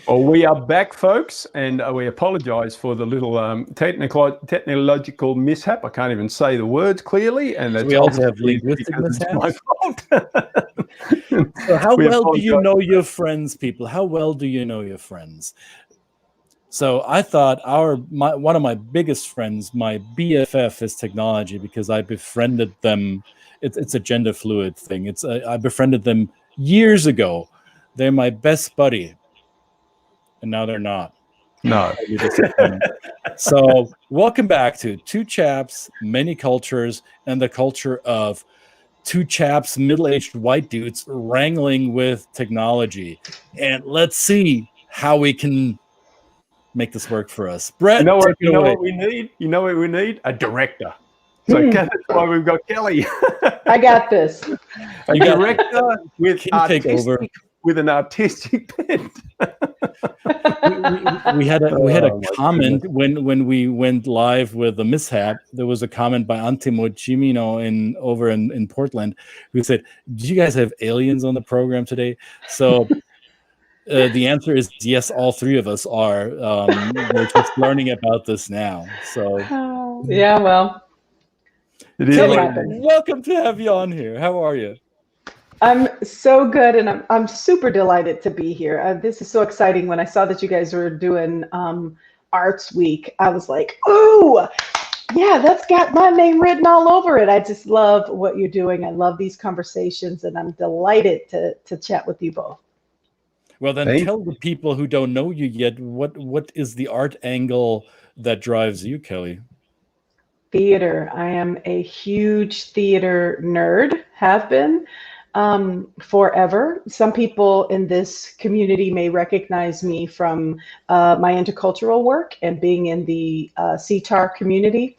Well, we are back, folks, and we apologise for the little technological mishap. I can't even say the words clearly, and that's we also have linguistic mishaps. My fault. So how well do you know your friends, people? How well do you know your friends? So I thought one of my biggest friends, my BFF, is technology, because I befriended them. It's a gender fluid thing. I befriended them years ago. They're my best buddy, and now they're not. No. So welcome back to Two Chaps, Many Cultures, and the culture of two chaps, middle-aged white dudes wrangling with technology. And let's see how we can make this work for us. Brett, you know what we need? You know what we need? A director. So that's why we've got Kelly. I got this. A director with an artistic bent. we had a comment when we went live with the mishap. There was a comment by Antimo Cimino over in Portland, who said, "Did you guys have aliens on the program today?" So the answer is yes. All three of us are. We're just learning about this now. So yeah, well, Kelly, welcome to have you on here. How are you? I'm so good, and I'm super delighted to be here. This is so exciting. When I saw that you guys were doing Arts Week, I was like, ooh, yeah, that's got my name written all over it. I just love what you're doing. I love these conversations, and I'm delighted to chat with you both. Well, then tell the people who don't know you yet, what is the art angle that drives you, Kelly? Theater. I am a huge theater nerd, have been. Forever. Some people in this community may recognize me from my intercultural work and being in the CTAR community.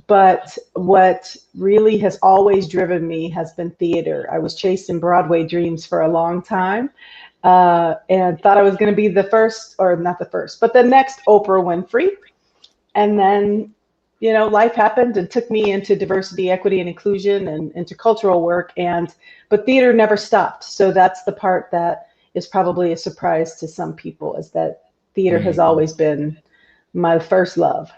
But what really has always driven me has been theater. I was chasing Broadway dreams for a long time and thought I was going to be the first, or not the first, but the next Oprah Winfrey. And then life happened and took me into diversity, equity, and inclusion and intercultural work. But theater never stopped. So that's the part that is probably a surprise to some people, is that theater has always been my first love.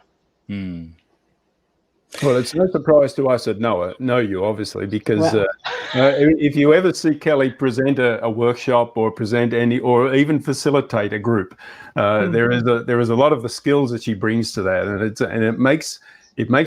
Well, it's no surprise to us that know you, obviously, because if you ever see Kelly present a workshop or present or even facilitate a group, there is a lot of the skills that she brings to that, and it makes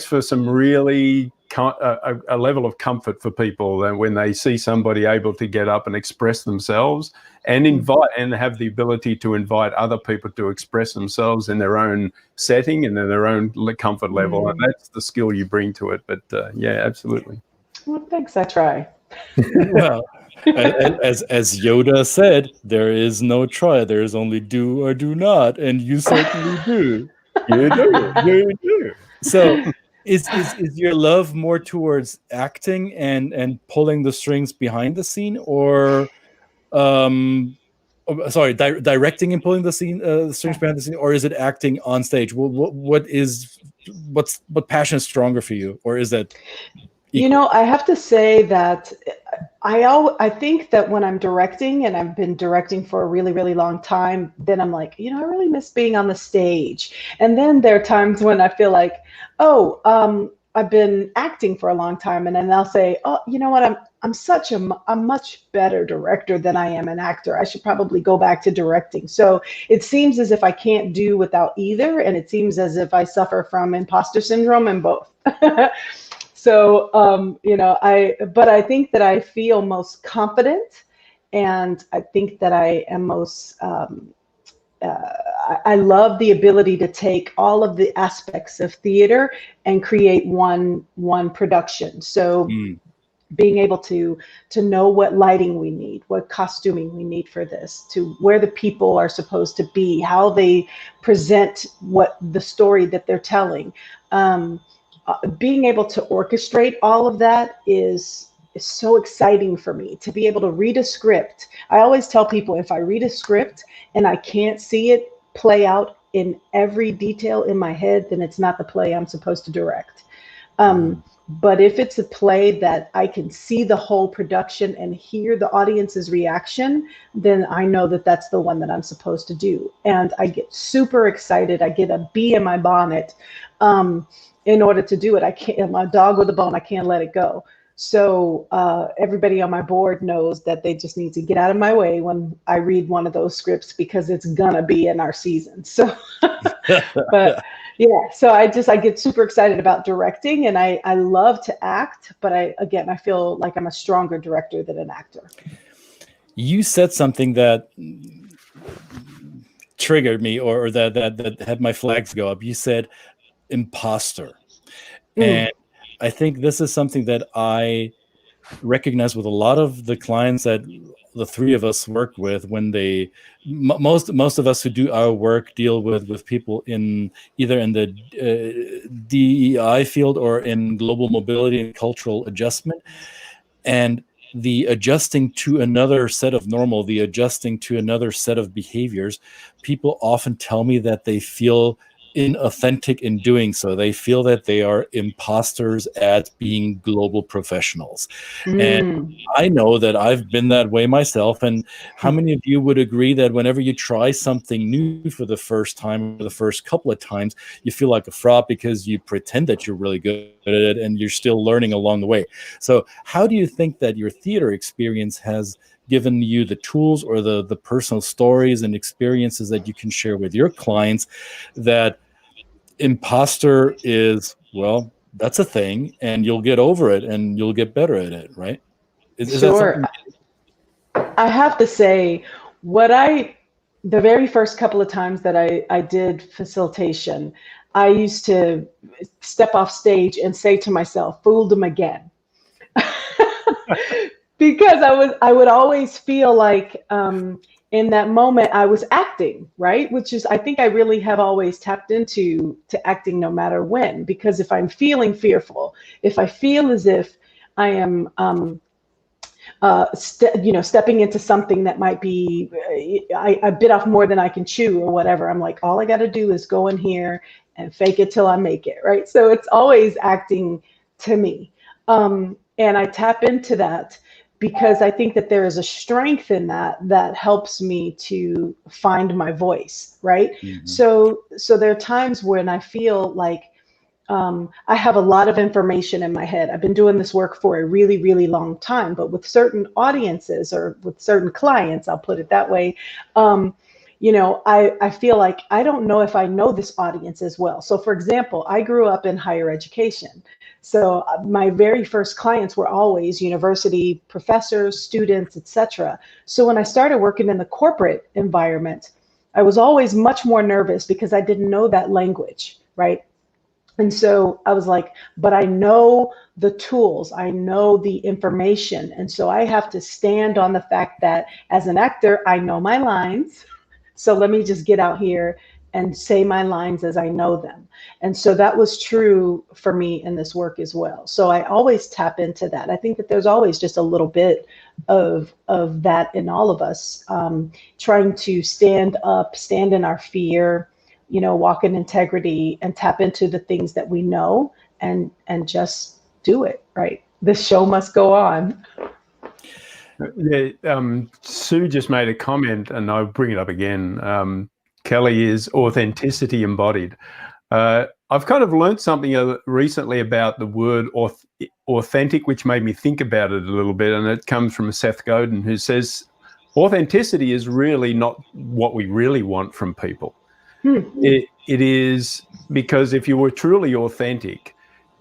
for some really a level of comfort for people when they see somebody able to get up and express themselves and invite and have the ability to invite other people to express themselves in their own setting and in their own comfort level. And that's the skill you bring to it. But yeah, absolutely. Well, thanks. I try. Well, as Yoda said, there is no try. There is only do or do not. And you certainly do. You do. You do. So is your love more towards acting and pulling the strings behind the scene, or directing and pulling the strings behind the scene, or is it acting on stage? What passion is stronger for you, or is that equal? I have to say that I think that when I'm directing, and I've been directing for a really, really long time, then I'm like, I really miss being on the stage. And then there are times when I feel like, I've been acting for a long time, and then I'll say, oh, you know what, I'm much better director than I am an actor. I should probably go back to directing. So it seems as if I can't do without either, and it seems as if I suffer from imposter syndrome in both. So, but I think that I feel most confident, and I think that I am most, I love the ability to take all of the aspects of theater and create one production. So being able to know what lighting we need, what costuming we need for this, to where the people are supposed to be, how they present what the story that they're telling. Being able to orchestrate all of that is so exciting for me, to be able to read a script. I always tell people, if I read a script and I can't see it play out in every detail in my head, then it's not the play I'm supposed to direct. But if it's a play that I can see the whole production and hear the audience's reaction, then I know that that's the one that I'm supposed to do. And I get super excited. I get a bee in my bonnet in order to do it. I can't, my dog with a bone, I can't let it go. So everybody on my board knows that they just need to get out of my way when I read one of those scripts, because it's gonna be in our season. So, but yeah, so I get super excited about directing, and I love to act, but I feel like I'm a stronger director than an actor. You said something that triggered me, or that had my flags go up. You said imposter. And I think this is something that I recognize with a lot of the clients that the three of us work with, when they most of us who do our work deal with people in either in the DEI field or in global mobility and cultural adjustment, and the adjusting to another set of normal, the adjusting to another set of behaviors. People often tell me that they feel inauthentic in doing so. They feel that they are imposters at being global professionals. And I know that I've been that way myself. And how many of you would agree that whenever you try something new for the first time, or the first couple of times, you feel like a fraud because you pretend that you're really good at it and you're still learning along the way? So how do you think that your theater experience has given you the tools or the personal stories and experiences that you can share with your clients, that imposter is, well, that's a thing, and you'll get over it and you'll get better at it, right? Is sure. I have to say, the very first couple of times that I did facilitation, I used to step off stage and say to myself, fooled them again. Because I would always feel like in that moment I was acting, right? Which is, I think I really have always tapped into acting no matter when, because if I'm feeling fearful, if I feel as if I am stepping into something that might be, I bit off more than I can chew or whatever, I'm like, all I got to do is go in here and fake it till I make it, right? So it's always acting to me. And I tap into that because I think that there is a strength in that helps me to find my voice, right? Mm-hmm. So there are times when I feel like I have a lot of information in my head. I've been doing this work for a really, really long time, but with certain audiences or with certain clients, I'll put it that way, I feel like I don't know if I know this audience as well. So for example, I grew up in higher education. So my very first clients were always university professors, students, etc. So when I started working in the corporate environment, I was always much more nervous because I didn't know that language, right? And so I was like, but I know the tools, I know the information. And so I have to stand on the fact that as an actor, I know my lines. So let me just get out here and say my lines as I know them. And so that was true for me in this work as well. So I always tap into that. I think that there's always just a little bit of that in all of us, trying to stand up, stand in our fear, walk in integrity and tap into the things that we know and just do it, right? The show must go on. Yeah, Sue just made a comment, and I'll bring it up again. Kelli is authenticity embodied. I've kind of learned something recently about the word authentic, which made me think about it a little bit, and it comes from Seth Godin, who says authenticity is really not what we really want from people. It is, because if you were truly authentic,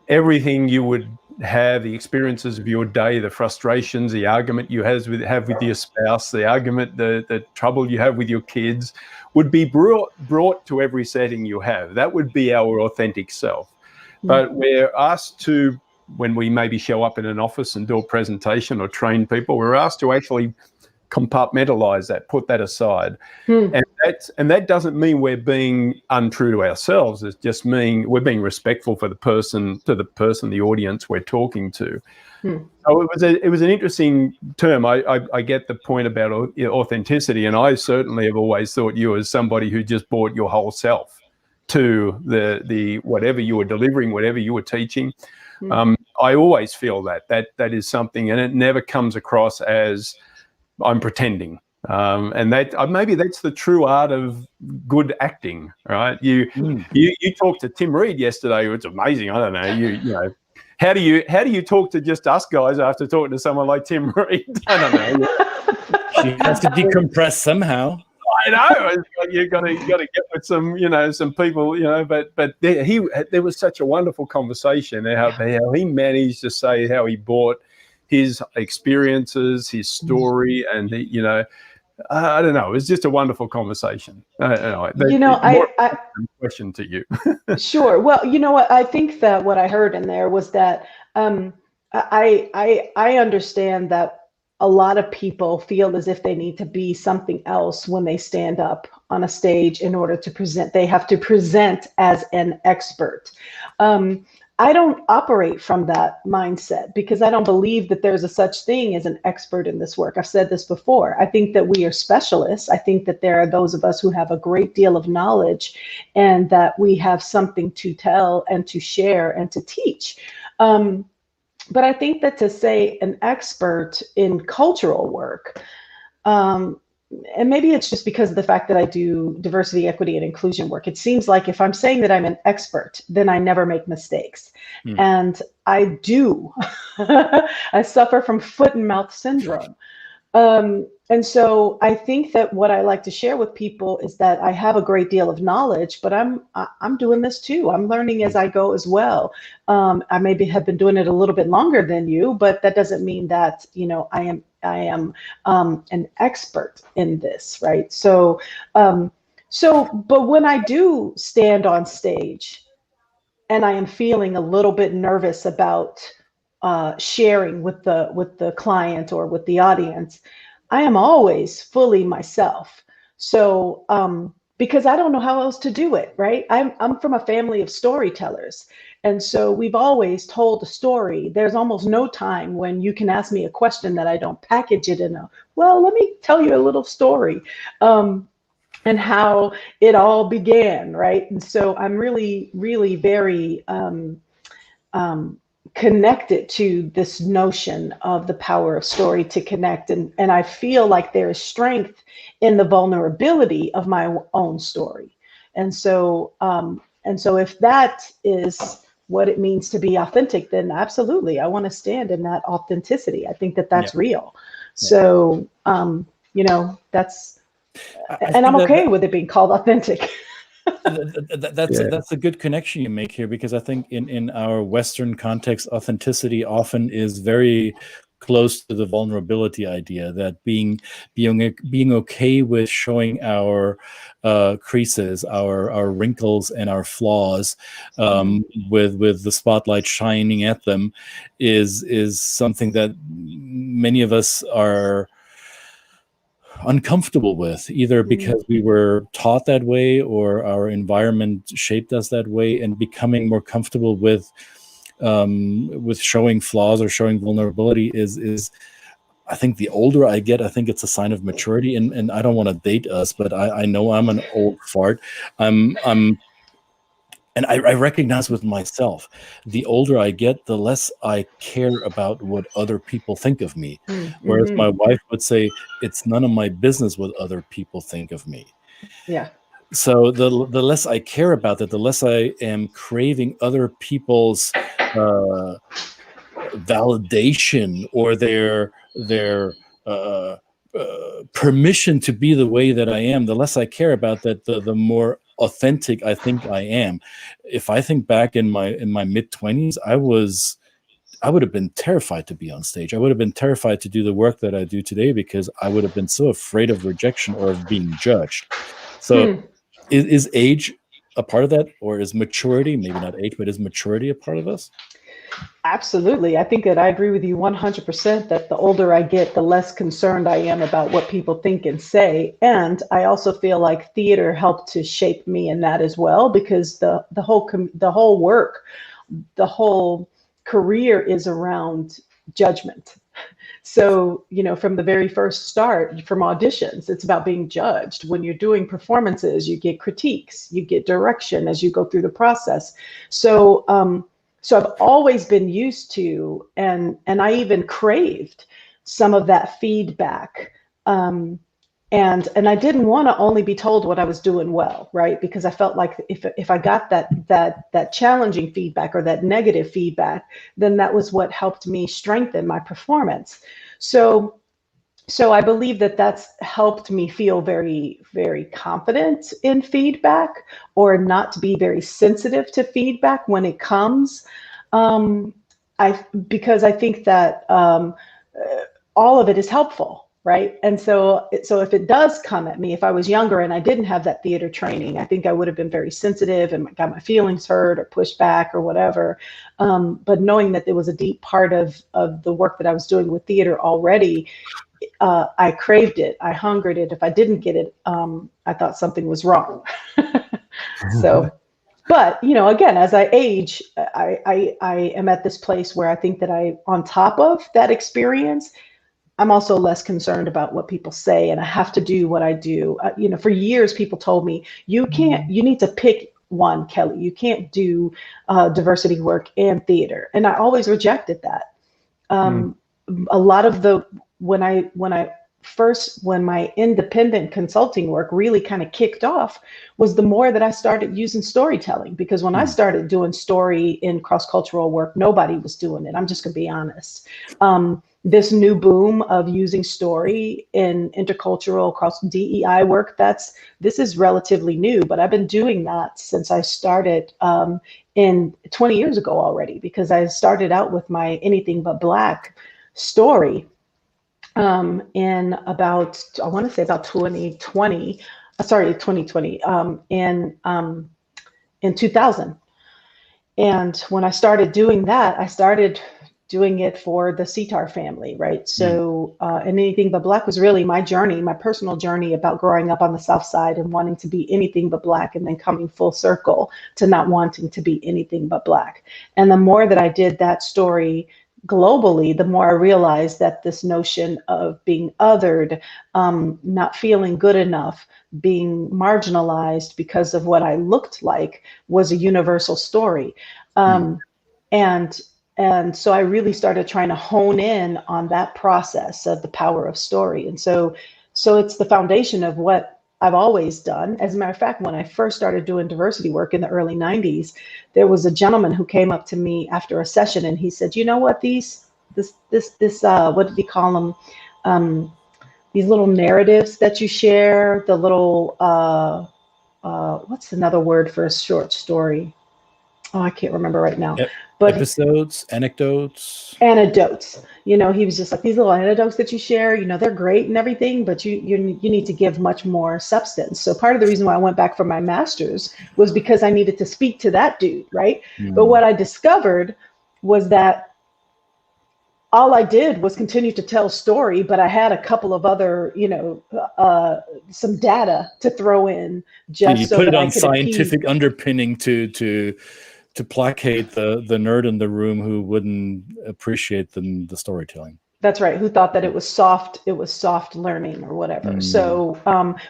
everything you would have, the experiences of your day, the frustrations, the argument you have with your spouse, the argument, the trouble you have with your kids, would be brought to every setting you have. That would be our authentic self. But we're asked to, when we maybe show up in an office and do a presentation or train people, we're asked to actually compartmentalize that, put that aside. And that doesn't mean we're being untrue to ourselves. It just means we're being respectful for the person, the audience we're talking to. So it was an interesting term. I get the point about authenticity, and I certainly have always thought you as somebody who just brought your whole self to the whatever you were delivering, whatever you were teaching. I always feel that is something, and it never comes across as I'm pretending. And that maybe that's the true art of good acting, right? You talked to Tim Reed yesterday. It's amazing. I don't know. You know, how do you talk to just us guys after talking to someone like Tim Reed? I don't know. She has to decompress somehow. I know. It's like you got to get with some people, But there was such a wonderful conversation. How he managed to say how he brought his experiences, his story, and I don't know. It was just a wonderful conversation. Question to you. Sure. Well, you know what? I think that what I heard in there was that I understand that a lot of people feel as if they need to be something else when they stand up on a stage in order to present. They have to present as an expert. I don't operate from that mindset because I don't believe that there's a such thing as an expert in this work. I've said this before. I think that we are specialists. I think that there are those of us who have a great deal of knowledge and that we have something to tell and to share and to teach. But I think that to say an expert in cultural work, and maybe it's just because of the fact that I do diversity, equity, and inclusion work. It seems like if I'm saying that I'm an expert, then I never make mistakes. And I do. I suffer from foot and mouth syndrome. And so I think that what I like to share with people is that I have a great deal of knowledge, but I'm doing this too. I'm learning as I go as well. I maybe have been doing it a little bit longer than you, but that doesn't mean that, I am an expert in this, right? So, but when I do stand on stage and I am feeling a little bit nervous about sharing with the client or with the audience, I am always fully myself. So, because I don't know how else to do it, right? I'm from a family of storytellers. And so we've always told a story. There's almost no time when you can ask me a question that I don't package it in well, let me tell you a little story. And how it all began, right? And so I'm really, really very connected to this notion of the power of story to connect. And I feel like there is strength in the vulnerability of my own story. And so if that is what it means to be authentic, then absolutely, I want to stand in that authenticity. I think that that's real. So, that's, and I'm okay with it being called authentic. That's a good connection you make here, because I think in our Western context, authenticity often is very close to the vulnerability idea, that being okay with showing our creases, our wrinkles, and our flaws, with the spotlight shining at them, is something that many of us are uncomfortable with, either because we were taught that way or our environment shaped us that way, and becoming more comfortable with showing flaws or showing vulnerability is I think the older I get, I think it's a sign of maturity. And I don't want to date us, but I know I'm an old fart. And I recognize with myself, the older I get, the less I care about what other people think of me. Whereas my wife would say, it's none of my business what other people think of me. Yeah. So the less I care about that, the less I am craving other people's validation or their permission to be the way that I am. The less I care about that, the more authentic I think I am. If I think back in my mid-20s, I would have been terrified to be on stage. I would have been terrified to do the work that I do today, because I would have been so afraid of rejection or of being judged. So is age a part of that, or is maturity, maybe not age, but is maturity a part of this? Absolutely. I think that I agree with you 100% that the older I get, the less concerned I am about what people think and say. And I also feel like theater helped to shape me in that as well, because the whole work, the whole career is around judgment. So, from the very first start, from auditions, it's about being judged. When you're doing performances, you get critiques, you get direction as you go through the process. So, So I've always been used to, and I even craved some of that feedback. And I didn't want to only be told what I was doing well, right? Because I felt like if I got that challenging feedback or that negative feedback, then that was what helped me strengthen my performance. So I believe that that's helped me feel very, very confident in feedback, or not to be very sensitive to feedback when it comes. Because I think that all of it is helpful. Right. And so if it does come at me, if I was younger and I didn't have that theater training, I think I would have been very sensitive and got my feelings hurt or pushed back or whatever. But knowing that there was a deep part of the work that I was doing with theater already, I craved it. I hungered it. If I didn't get it, I thought something was wrong. So, but, you know, again, as I age, I am at this place where I think that on top of that experience, I'm also less concerned about what people say, and I have to do what I do. You know, for years, people told me, you need to pick one, Kelli. You can't do diversity work and theater. And I always rejected that. A lot of when my independent consulting work really kind of kicked off was the more that I started using storytelling, because when I started doing story in cross-cultural work, nobody was doing it. I'm just gonna be honest. This new boom of using story in intercultural cross DEI work, this is relatively new, but I've been doing that since I started in 20 years ago already, because I started out with my Anything But Black story in about, I want to say about 2020, in 2000. And when I started doing that, I started doing it for the Sitar family, right? So, and Anything But Black was really my journey, my personal journey about growing up on the South Side and wanting to be anything but Black, and then coming full circle to not wanting to be anything but Black. And the more that I did that story globally, the more I realized that this notion of being othered, not feeling good enough, being marginalized because of what I looked like, was a universal story. And so I really started trying to hone in on that process of the power of story. And so it's the foundation of what I've always done. As a matter of fact, when I first started doing diversity work in the early 90s, there was a gentleman who came up to me after a session, and he said, you know what, this what did he call them? These little narratives that you share, the little, what's another word for a short story? Oh, I can't remember right now. Yep. But episodes, anecdotes. You know, he was just like, these little anecdotes that you share, you know, they're great and everything, but you need to give much more substance. So part of the reason why I went back for my master's was because I needed to speak to that dude, right? But what I discovered was that all I did was continue to tell story, but I had a couple of other, you know, some data to throw in, just you so put that it I on could scientific underpinning to placate the nerd in the room who wouldn't appreciate the storytelling. That's right. Who thought that it was soft learning or whatever. So,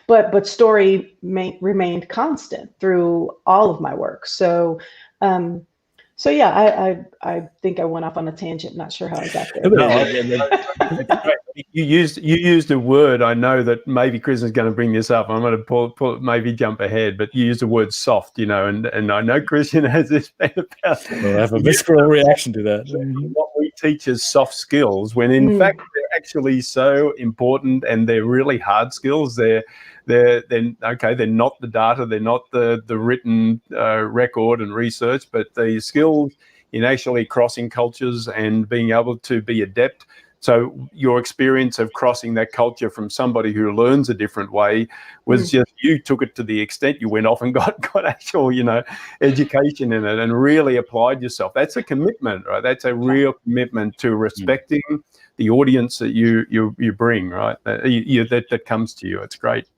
but story remained constant through all of my work. So, yeah, I think I went off on a tangent. Not sure how I got there. No, you used a word. I know that maybe Chris is going to bring this up. I'm going to maybe jump ahead, but you used the word soft, you know, and I know Christian has this been about. Well, I have a visceral reaction to that. What we teach is soft skills, when in fact they're actually so important, and they're really hard skills. They're not the data, they're not the written record and research, but the skills in actually crossing cultures and being able to be adept. So your experience of crossing that culture from somebody who learns a different way was just, you took it to the extent you went off and got actual, you know, education in it and really applied yourself. That's a commitment, right? That's a real commitment to respecting the audience that you bring, right? That comes to you. It's great.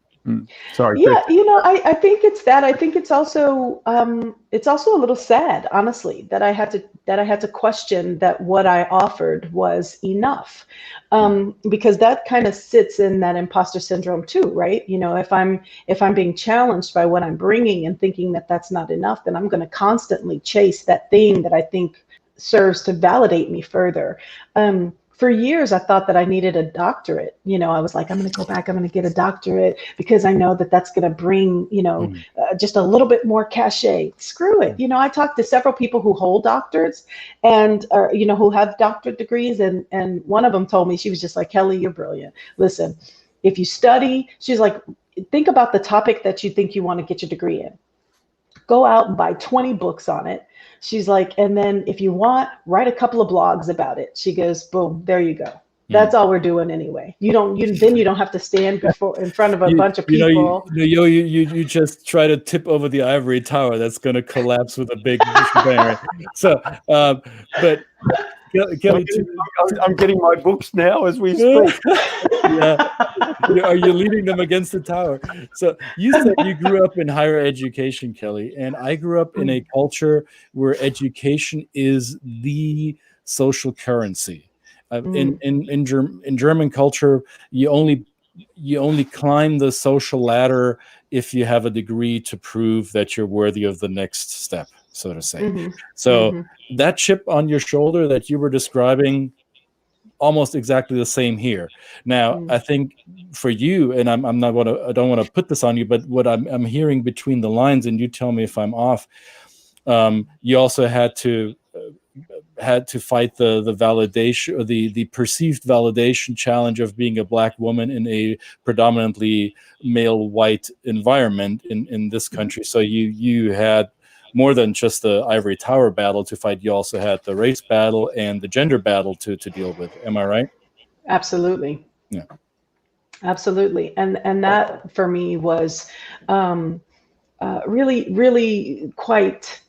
Sorry. Yeah, you know, I think it's that. I think it's also a little sad, honestly, that I had to question that what I offered was enough, because that kind of sits in that imposter syndrome too, right? You know, if I'm being challenged by what I'm bringing and thinking that that's not enough, then I'm going to constantly chase that thing that I think serves to validate me further. For years, I thought that I needed a doctorate. You know, I was like, I'm going to go back, I'm going to get a doctorate because I know that that's going to bring, just a little bit more cachet. Screw it. You know, I talked to several people who hold doctorates and, who have doctorate degrees. And one of them told me, she was just like, Kelli, you're brilliant. Listen, if you study, she's like, think about the topic that you think you want to get your degree in. Go out and buy 20 books on it. She's like, and then if you want, write a couple of blogs about it. She goes, boom, there you go. That's all we're doing anyway. You don't have to stand in front of a bunch of people. You just try to tip over the ivory tower that's going to collapse with a big bang. So, but Kelli, I'm getting my books now as we speak. Yeah, are you leading them against the tower? So you said you grew up in higher education, Kelli, and I grew up in a culture where education is the social currency. In German culture, you only climb the social ladder if you have a degree to prove that you're worthy of the next step, so to say. So that chip on your shoulder that you were describing, almost exactly the same here. Now, I think for you, and I don't want to put this on you, but what I'm hearing between the lines, and you tell me if I'm off, you also had to fight the validation, or the perceived validation challenge of being a Black woman in a predominantly male white environment in this country. So you had more than just the ivory tower battle to fight. You also had the race battle and the gender battle to deal with. Am I right? Absolutely. Yeah. Absolutely. And that for me was really, really quite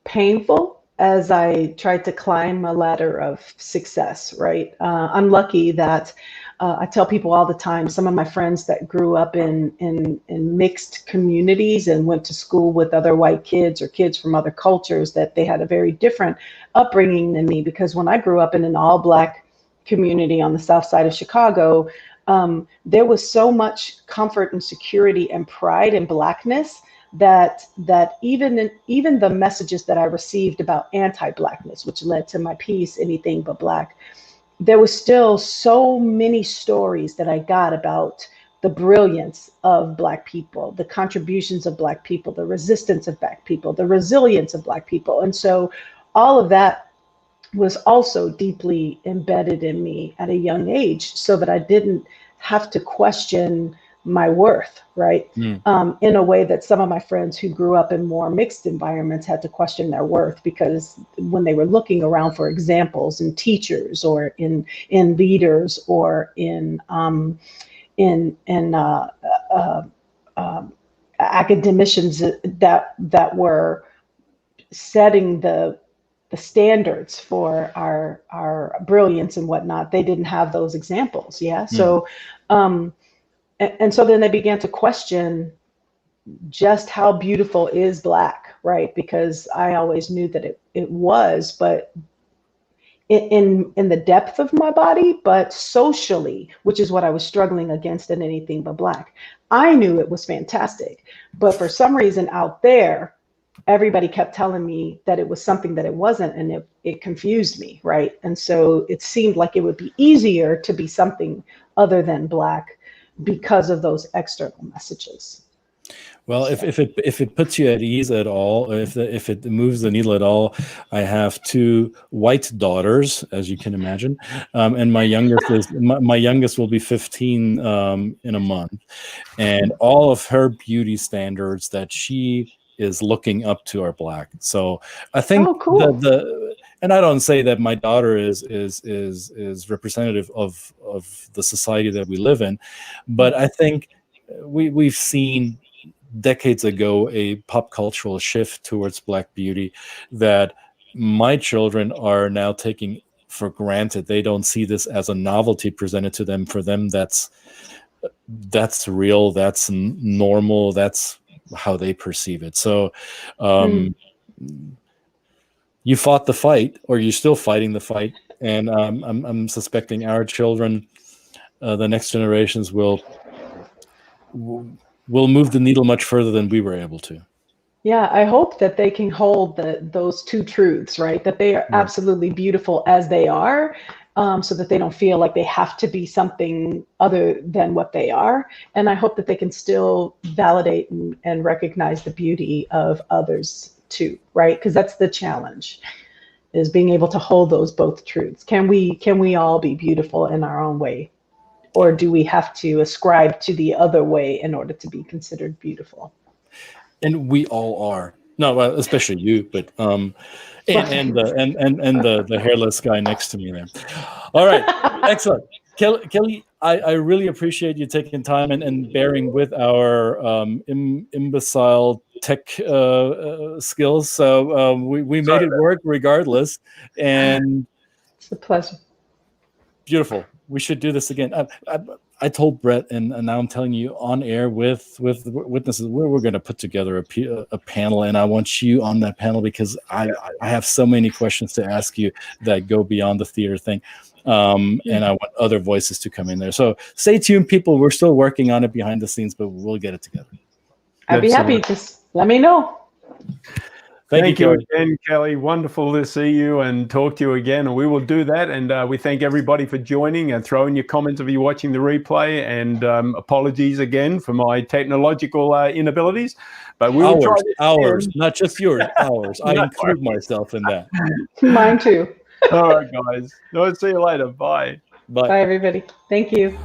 painful as I tried to climb a ladder of success, right? I'm lucky that I tell people all the time, some of my friends that grew up in mixed communities and went to school with other white kids or kids from other cultures, that they had a very different upbringing than me. Because when I grew up in an all Black community on the south side of Chicago, there was so much comfort and security and pride in Blackness that even the messages that I received about anti-Blackness, which led to my piece, Anything But Black, there was still so many stories that I got about the brilliance of Black people, the contributions of Black people, the resistance of Black people, the resilience of Black people. And so all of that was also deeply embedded in me at a young age, so that I didn't have to question my worth, right? In a way that some of my friends who grew up in more mixed environments had to question their worth, because when they were looking around for examples in teachers or in leaders or in academicians that were setting the standards for our brilliance and whatnot, they didn't have those examples. Yeah. So, and so then they began to question just how beautiful is Black, right? Because I always knew that it was, but in the depth of my body, but socially, which is what I was struggling against in Anything But Black. I knew it was fantastic, but for some reason out there, everybody kept telling me that it was something that it wasn't, and it confused me, right? And so it seemed like it would be easier to be something other than Black because of those external messages. Well, if it puts you at ease at all, if it moves the needle at all, I have two white daughters, as you can imagine, and my youngest will be 15 in a month, and all of her beauty standards that she is looking up to are Black. So I think and I don't say that my daughter is representative of the society that we live in, but I think we've seen decades ago a pop cultural shift towards Black beauty that my children are now taking for granted. They don't see this as a novelty presented to them. For them, that's real, that's normal, that's how they perceive it. So you fought the fight, or you're still fighting the fight, and I'm suspecting our children, the next generations, will move the needle much further than we were able to. Yeah, I hope that they can hold those two truths, right? That they are absolutely beautiful as they are, so that they don't feel like they have to be something other than what they are. And I hope that they can still validate and recognize the beauty of others too, right? Because that's the challenge, is being able to hold those both truths. Can we all be beautiful in our own way? Or do we have to ascribe to the other way in order to be considered beautiful? And we all are. No, especially you, but and the hairless guy next to me there. All right, excellent, Kelli. I really appreciate you taking time and bearing with our imbecile tech skills. So we made it work regardless, and it's a pleasure. Beautiful. We should do this again. I told Brett, and now I'm telling you on air with witnesses, we're going to put together a panel, and I want you on that panel because I have so many questions to ask you that go beyond the theater thing, and I want other voices to come in there. So stay tuned, people. We're still working on it behind the scenes, but we'll get it together. I'd be happy. Just let me know. Thank you again, Kelli. Wonderful to see you and talk to you again. And we will do that. And we thank everybody for joining and throw in your comments if you're watching the replay. And apologies again for my technological inabilities. But we will try ours, not just yours, ours. I include myself in that. Mine too. All right, guys. I'll see you later. Bye. Bye. Bye, everybody. Thank you.